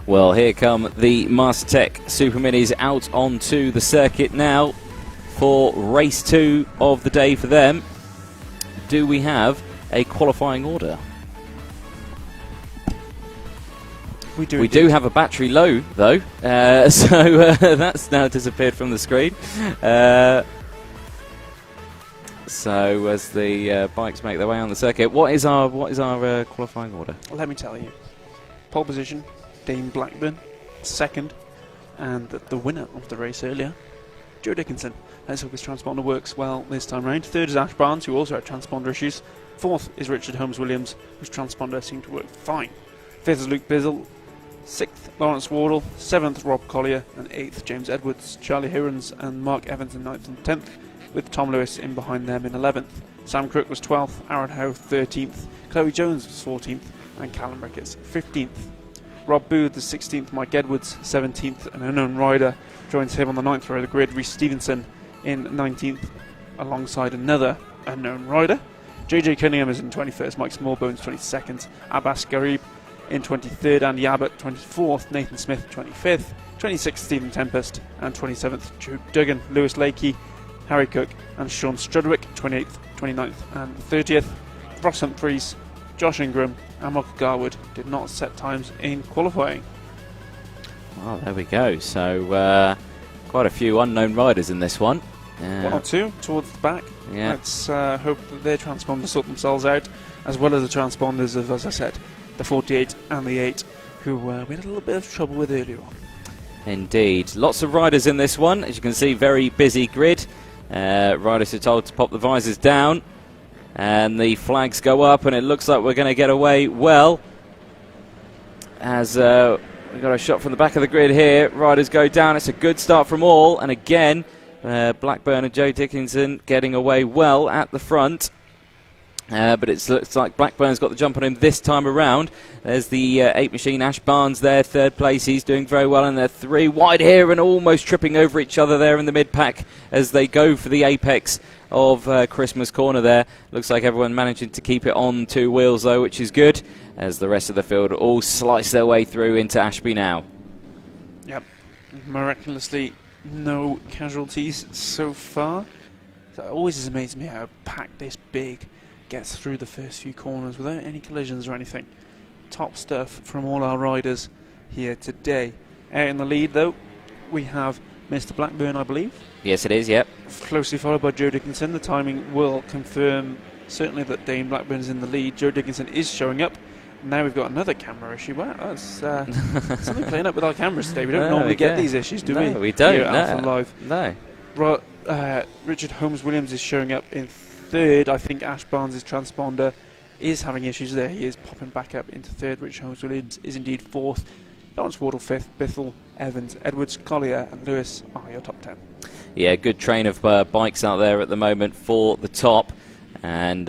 Well, here come the Mastertech Superminis out onto the circuit now for race 2 of the day for them. Do we have a qualifying order? We do have a battery low, though, so that's now disappeared from the screen. So as the bikes make their way on the circuit, what is our qualifying order? Let me tell you. Pole position, Dane Blackburn. Second, and the winner of the race earlier, Joe Dickinson. Let's hope his transponder works well this time round. Third is Ash Barnes, who also had transponder issues. Fourth is Richard Holmes-Williams, whose transponder seemed to work fine. Fifth is Luke Bizzle. Sixth, Lawrence Wardle. Seventh, Rob Collier. And eighth, James Edwards. Charlie Hirons and Mark Evans in ninth and 10th, with Tom Lewis in behind them in 11th. Sam Crook was 12th, Aaron Howe 13th, Chloe Jones was 14th, and Callum Ricketts 15th. Rob Booth is 16th, Mike Edwards 17th, an unknown rider joins him on the 9th row of the grid, Rhys Stevenson in 19th, alongside another unknown rider. JJ Cunningham is in 21st, Mike Smallbones 22nd, Abbas Garib in 23rd, Andy Abbott 24th, Nathan Smith 25th, 26th Stephen Tempest, and 27th Joe Duggan, Lewis Lakey, Harry Cook and Sean Strudwick 28th, 29th and 30th. Ross Humphreys, Josh Ingram and Michael Garwood did not set times in qualifying. Well, there we go. So quite a few unknown riders in this one. One or two towards the back. Yeah. Let's hope that their transponders sort themselves out, as well as the transponders of, as I said, the 48 and the 8, who we had a little bit of trouble with earlier on. Indeed. Lots of riders in this one. As you can see, very busy grid. Riders are told to pop the visors down. And the flags go up, and it looks like we're going to get away well. As we've got a shot from the back of the grid here. Riders go down. It's a good start from all. And again, Blackburn and Joe Dickinson getting away well at the front. But it looks like Blackburn's got the jump on him this time around. There's the 8 machine, Ash Barnes there, third place. He's doing very well in there. 3 wide here and almost tripping over each other there in the mid-pack as they go for the apex of Christmas Corner there. Looks like everyone managing to keep it on 2 wheels though, which is good, as the rest of the field all slice their way through into Ashby now. Yep, miraculously no casualties so far. So it always has amazed me how a pack this big gets through the first few corners without any collisions or anything. Top stuff from all our riders here today. Out in the lead though, we have Mr. Blackburn, I believe. Yes, it is, yep. Closely followed by Joe Dickinson. The timing will confirm certainly that Dane Blackburn is in the lead. Joe Dickinson is showing up. Now we've got another camera issue. Wow, that's something playing up with our cameras today. We don't normally get these issues, do we? No, we don't. Here at Alpha Live. No. Richard Holmes-Williams is showing up in third. I think Ash Barnes' transponder is having issues there. He is popping back up into third. Richard Holmes-Williams is indeed fourth. Lawrence Wardle fifth. Bithell, Evans, Edwards, Collier and Lewis are your top 10. Yeah, good train of bikes out there at the moment for the top. And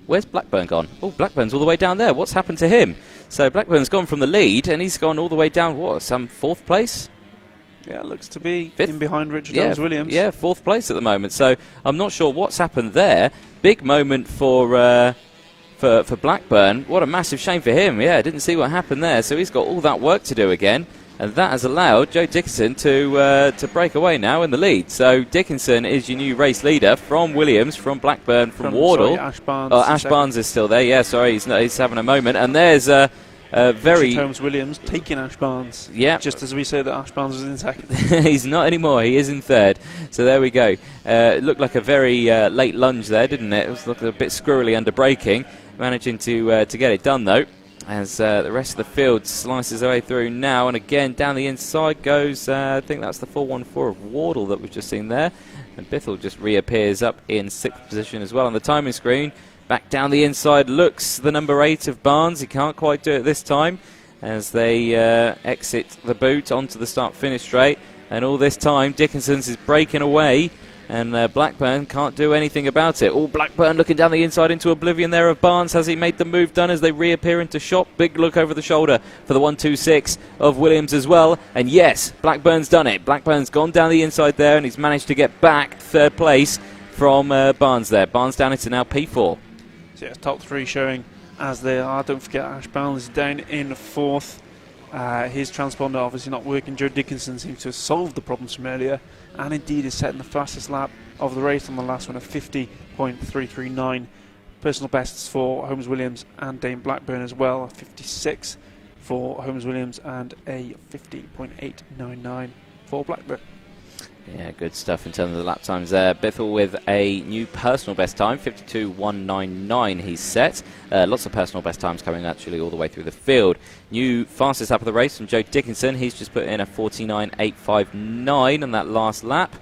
where's Blackburn gone? Oh, Blackburn's all the way down there. What's happened to him? So Blackburn's gone from the lead and he's gone all the way down, some 4th place? Yeah, it looks to be Fifth? in behind Richard Holmes-Williams. Yeah, 4th place at the moment. So I'm not sure what's happened there. Big moment for Blackburn. What a massive shame for him. Yeah, didn't see what happened there. So he's got all that work to do again. And that has allowed Joe Dickinson to break away now in the lead. So Dickinson is your new race leader from Williams, from Blackburn, from Wardle. Sorry, Ash Barnes. Oh, Ash Barnes is still there. Yeah, sorry, he's having a moment. And there's very Holmes-Williams taking Ash Barnes. Yeah, just as we said that Ash Barnes was in second. He's not anymore. He is in third. So there we go. It looked like a very late lunge there, didn't it? It was looking a bit squirrely under braking. Managing to get it done though, as the rest of the field slices their way through now. And again down the inside goes. I think that's the 414 of Wardle that we've just seen there. And Bithell just reappears up in 6th position as well on the timing screen. Back down the inside looks the number 8 of Barnes. He can't quite do it this time as they exit the boot onto the start-finish straight. And all this time Dickinson's is breaking away and Blackburn can't do anything about it. Oh, Blackburn looking down the inside into oblivion there of Barnes. Has he made the move done as they reappear into shot? Big look over the shoulder for the 126 of Williams as well. And yes, Blackburn's done it. Blackburn's gone down the inside there and he's managed to get back 3rd place from Barnes there. Barnes down into now P4. So yeah, top 3 showing as they are. Don't forget Ash Barnes is down in 4th. His transponder obviously not working. Joe Dickinson seems to have solved the problems from earlier, and indeed is setting the fastest lap of the race on the last one of 50.339. Personal bests for Holmes Williams and Dane Blackburn as well, 56 for Holmes Williams and a 50.899 for Blackburn. Yeah, good stuff in terms of the lap times there. Bithell with a new personal best time, 52.199 he's set. Lots of personal best times coming actually all the way through the field. New fastest lap of the race from Joe Dickinson. He's just put in a 49.859 on that last lap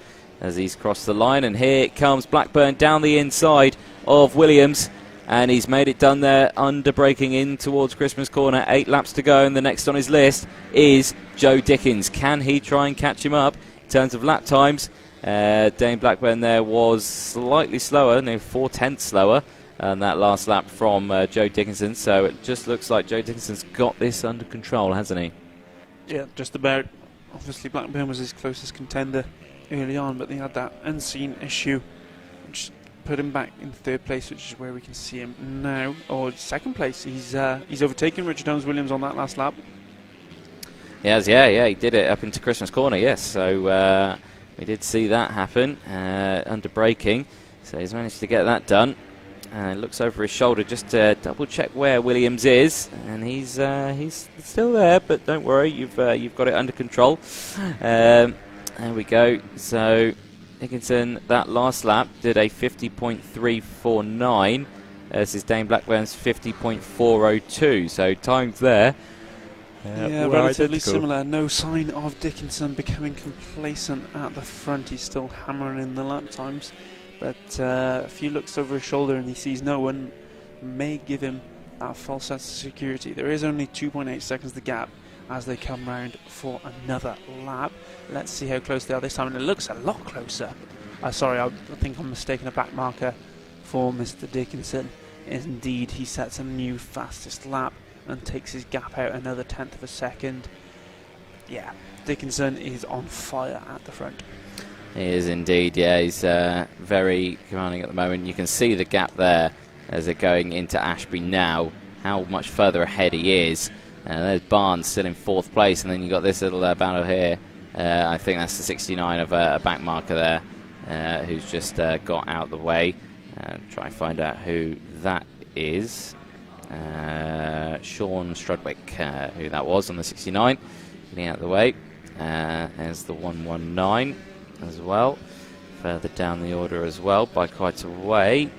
as he's crossed the line. And here comes Blackburn down the inside of Williams. And he's made it done there, under braking in towards Christmas Corner. 8 laps to go, and the next on his list is Joe Dickens. Can he try and catch him up? In terms of lap times, Dane Blackburn there was slightly slower, 4/10 slower on that last lap from Joe Dickinson. So it just looks like Joe Dickinson's got this under control, hasn't he? Yeah, just about. Obviously Blackburn was his closest contender early on, but they had that unseen issue which put him back in third place, which is where we can see him now, or second place. He's overtaken Richard Holmes Williams on that last lap. Yes, yeah, he did it up into Christmas Corner, yes. So we did see that happen under braking. So he's managed to get that done. Looks over his shoulder just to double check where Williams is, and he's still there. But don't worry, you've got it under control. There we go. So Dickinson, that last lap, did a 50.349 versus Dane Blackburn's 50.402. So times there. Yeah, relatively similar. No sign of Dickinson becoming complacent at the front. He's still hammering in the lap times. But a few looks over his shoulder and he sees no one, may give him that false sense of security. There is only 2.8 seconds the gap as they come round for another lap. Let's see how close they are this time, and it looks a lot closer. Sorry, I think I'm mistaken. A back marker for Mr. Dickinson. Indeed, he sets a new fastest lap and takes his gap out another 1/10 of a second. Yeah, Dickinson is on fire at the front. He is indeed, yeah. He's very commanding at the moment. You can see the gap there as they're going into Ashby now, how much further ahead he is. There's Barnes still in 4th place, and then you've got this little battle here. I think that's the 69 of a back marker there, who's just got out the way. Try and find out who that is. Sean Strudwick, who that was on the 69, getting out of the way. There's the 119 as well, further down the order as well by quite a way.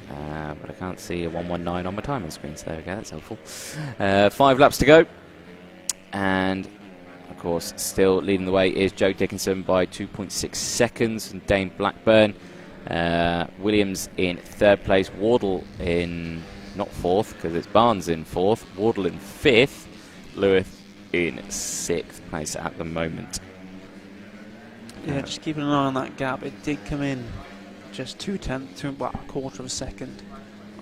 But I can't see a 119 on my timing screen, so there we go, that's helpful. 5 laps to go, and of course still leading the way is Joe Dickinson by 2.6 seconds, and Dane Blackburn. Williams in 3rd place, Wardle in, not 4th because it's Barnes in 4th, Wardle in 5th, Lewis in 6th place at the moment. Yeah, just keeping an eye on that gap. It did come in just 2/10, a quarter of a second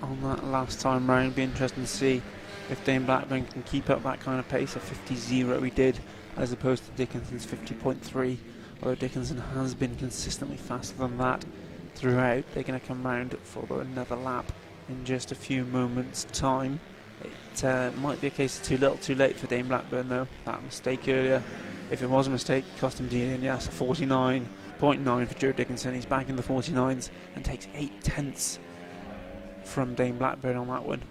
on that last time round. Be interesting to see if Dane Blackburn can keep up that kind of pace. A 50.0 he did, as opposed to Dickinson's 50.3. Although Dickinson has been consistently faster than that throughout. They're going to come round for another lap in just a few moments' time. It might be a case of too little, too late for Dane Blackburn though. That mistake earlier, if it was a mistake, cost him dealing. Yes, a 49.9 for Joe Dickinson. He's back in the 49s and takes 8/10 from Dane Blackburn on that one.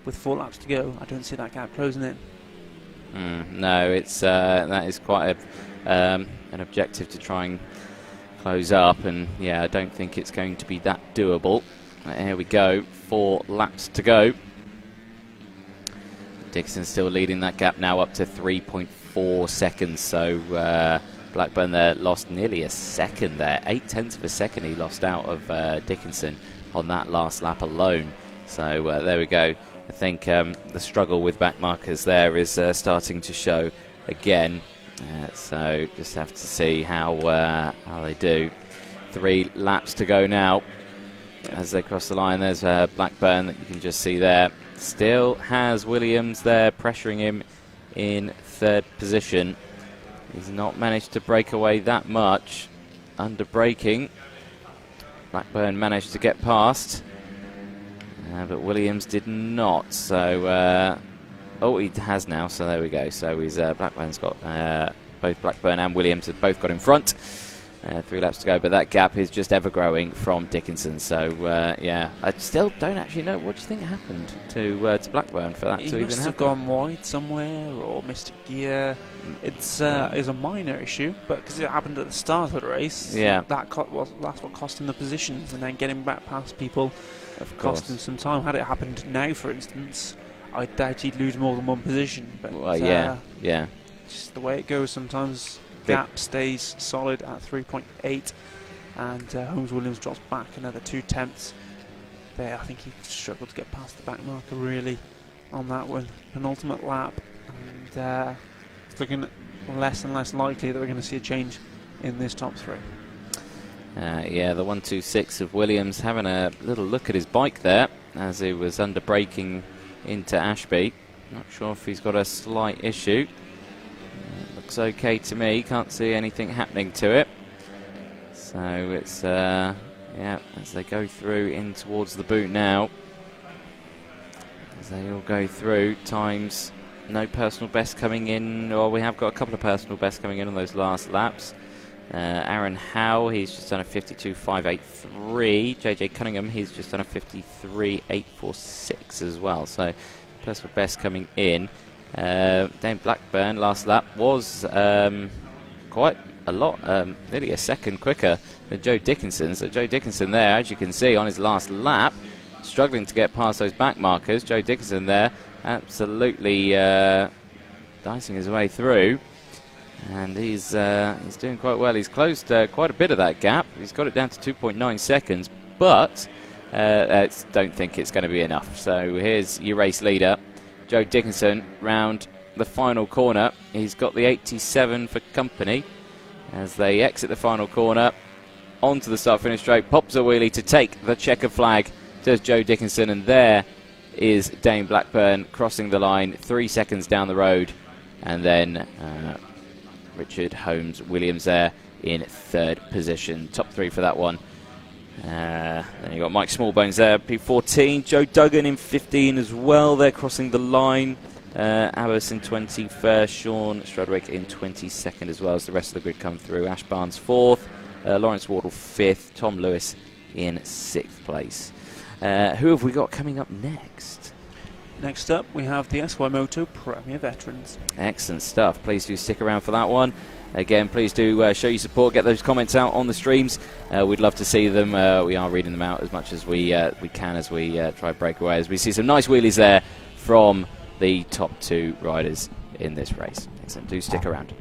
With 4 laps to go, I don't see that gap closing in. No, it's that is quite an objective to try and close up, and yeah, I don't think it's going to be that doable. Here we go, 4 laps to go. Dickinson still leading that gap now up to 3.4 seconds, so Blackburn there lost nearly a second there, 8/10 of a second he lost out of Dickinson on that last lap alone. So there we go. I think the struggle with back markers there is starting to show again. So just have to see how they do. 3 laps to go now as they cross the line. There's Blackburn that you can just see there. Still has Williams there pressuring him in 3rd position. He's not managed to break away that much under braking. Blackburn managed to get past, but Williams did not. So Oh, he has now, so there we go. So he's Blackburn's got both Blackburn and Williams have both got in front. 3 laps to go, but that gap is just ever growing from Dickinson. So yeah, I still don't actually know. What do you think happened to Blackburn for that to even happen? He must have gone wide somewhere or missed a gear. It's a minor issue, but because it happened at the start of the race, yeah, that's what cost him the positions, and then getting back past people cost him some time. Had it happened now, for instance, I doubt he'd lose more than one position. But well, yeah, just the way it goes sometimes. Gap stays solid at 3.8, and Holmes-Williams drops back another 2/10 there. I think he struggled to get past the back marker really on that one. Penultimate lap, and it's looking less and less likely that we're going to see a change in this top 3. Yeah, the 126 of Williams having a little look at his bike there as he was under braking into Ashby. Not sure if he's got a slight issue. Looks okay to me, can't see anything happening to it. So it's yeah, as they go through in towards the boot now, as they all go through, times no personal best coming in, or we have got a couple of personal bests coming in on those last laps. Aaron Howe, he's just done a 52.583. JJ Cunningham, he's just done a 53.846 as well. So personal best coming in. Dane Blackburn last lap was quite a lot, nearly a second quicker than Joe Dickinson. So Joe Dickinson there, as you can see on his last lap, struggling to get past those back markers. Joe Dickinson there absolutely dicing his way through, and he's doing quite well. He's closed quite a bit of that gap. He's got it down to 2.9 seconds, but don't think it's going to be enough. So here's your race leader, Joe Dickinson, round the final corner. He's got the 87 for company as they exit the final corner onto the start-finish straight. Pops a wheelie to take the checkered flag. Does Joe Dickinson, and there is Dane Blackburn crossing the line 3 seconds down the road, and then Richard Holmes-Williams there in 3rd position. Top 3 for that one. Then you got Mike Smallbones there, P14. Joe Duggan in 15 as well. They're crossing the line. Abbas in 21st. Sean Strudwick in 22nd as well as the rest of the grid come through. Ash Barnes 4th. Lawrence Wardle 5th. Tom Lewis in 6th place. Who have we got coming up next? Next up, we have the SY Moto Premier Veterans. Excellent stuff. Please do stick around for that one. Again, please do show your support. Get those comments out on the streams. We'd love to see them. We are reading them out as much as we can as we try to break away. As we see some nice wheelies there from the top 2 riders in this race. Excellent. Do stick around.